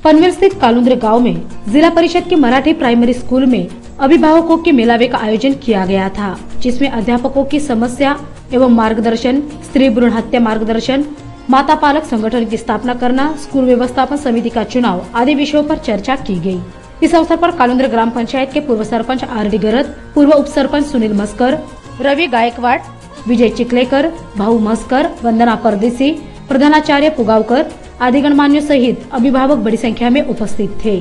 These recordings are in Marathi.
पनवेल स्थित कालुंद्रे गांव में जिला परिषद की मराठी प्राइमरी स्कूल में अभिभावकों के मेलावे का आयोजन किया गया था, जिसमें अध्यापकों की समस्या एवं मार्गदर्शन, स्त्री भ्रूण हत्या मार्गदर्शन, माता पालक संगठन की स्थापना करना, स्कूल व्यवस्थापन समिति का चुनाव आदि विषयों पर चर्चा की गई। इस अवसर पर कालुंद्रे ग्राम पंचायत के पूर्व सरपंच आर.डी. गरत, पूर्व उप सरपंच सुनील मस्कर, रवि गायकवाड, विजय चिखलेकर, भाऊ मस्कर, वंदना परदेसी, प्रधानाचार्य पुगावकर आदि गणमान्यों सहित अभिभावक बड़ी संख्या में उपस्थित थे।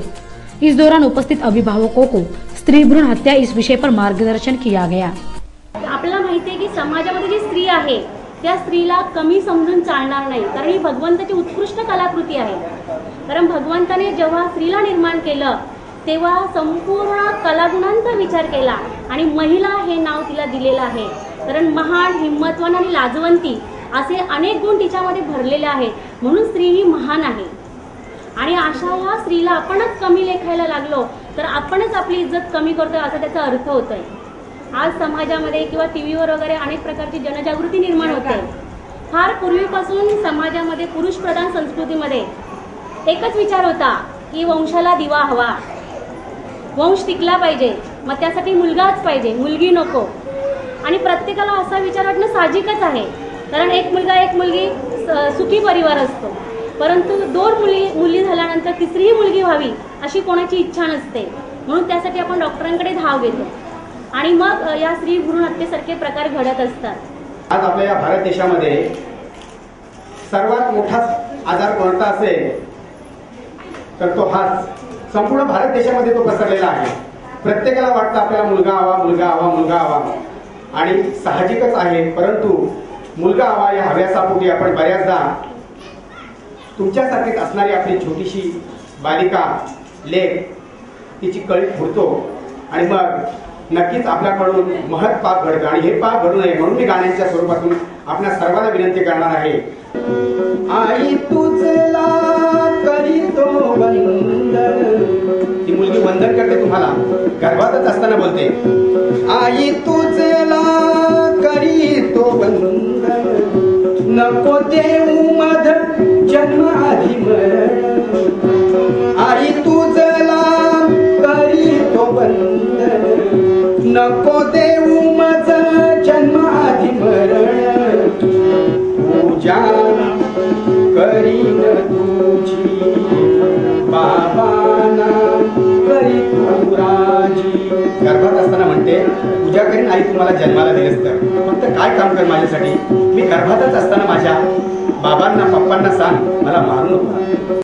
इस दौरान उपस्थित अभिभावकों को स्त्री भ्रूण हत्या इस विषय पर मार्गदर्शन किया गया। आपल्याला माहिती आहे की समाजामध्ये जी स्त्री आहे त्या स्त्रीला कमी समजून चालणार नाही, कारण ही भगवंताची उत्कृष्ट कलाकृती आहे। कारण भगवंताने जेव्हा स्त्रीला निर्माण केलं तेव्हा संपूर्ण कलागुणांचा विचार केला आणि महिला हे नाव तिला दिलेलं आहे। कारण महान, हिम्मतवान आणि लाजवंती असे अनेक गुण तिच्यामध्ये भरलेले आहेत, म्हणून स्त्री ही महान आहे। आणि अशा ह्या स्त्रीला आपणच कमी लेखायला लागलो तर आपणच आपली इज्जत कमी करतोय असा त्याचा अर्थ होतोय। आज समाजामध्ये किंवा टीव्हीवर वगैरे अनेक प्रकारची जनजागृती निर्माण होते। फार पूर्वीपासून समाजामध्ये पुरुष प्रधान संस्कृतीमध्ये एकच विचार होता की वंशाला दिवा हवा, वंश टिकला पाहिजे, मग त्यासाठी मुलगाच पाहिजे, मुलगी नको। आणि प्रत्येकाला असा विचार वाटणं साहजिकच आहे, कारण एक मुलगा एक मुलगी सुखी परिवार असतो, परंतु दोन मुली झाल्यानंतर तिसरीही मुलगी व्हावी अशी कोणाची इच्छा नसते। म्हणून त्यासाठी आपण डॉक्टरांकडे धाव घेतो आणि मग या स्त्री भ्रूण हत्येसारखे प्रकार घडत असतात। आज आपल्या भारत देशामध्ये सर्वात मोठा आजार कोणता असेल तर तो हाच संपूर्ण भारत देशामध्ये तो पसरलेला आहे। प्रत्येकाला वाटतं आपल्याला मुलगा हवा, मुलगा हवा, मुलगा हवा, आणि साहजिकच आहे, परंतु मुलगा हवा या हव्यासापोटी आपण बऱ्याचदा तुमच्यासारखीच असणारी आपली छोटीशी बालिका लेक तिची कळी फुटतो आणि मग नक्कीच आपल्याकडून महत् पाप घडतं। आणि हे पाप घडू नये म्हणून मी गाण्यांच्या स्वरूपातून आपल्या सर्वांना विनंती करणार आहे। आई तुझला करीतो वंदन, ती मुलगी वंदन करते, तुम्हाला गर्भातच असताना बोलते, आई तुझला करीतो वंदन, नको देऊ मध जन्म आधी मरण, आई तुझला करीतो वंदन, नको देऊ मध जन्म आधी मरण, पूजा करीन तुझी बाबांना करी तू राजी। गर्भात असताना म्हणते पूजा करीन आई तुम्हाला जन्माला दिलेस तर, फक्त काय काम कर माझ्यासाठी, मी गर्भातच असताना माझ्या बाबांना पप्पांना सांग मला मारू नको।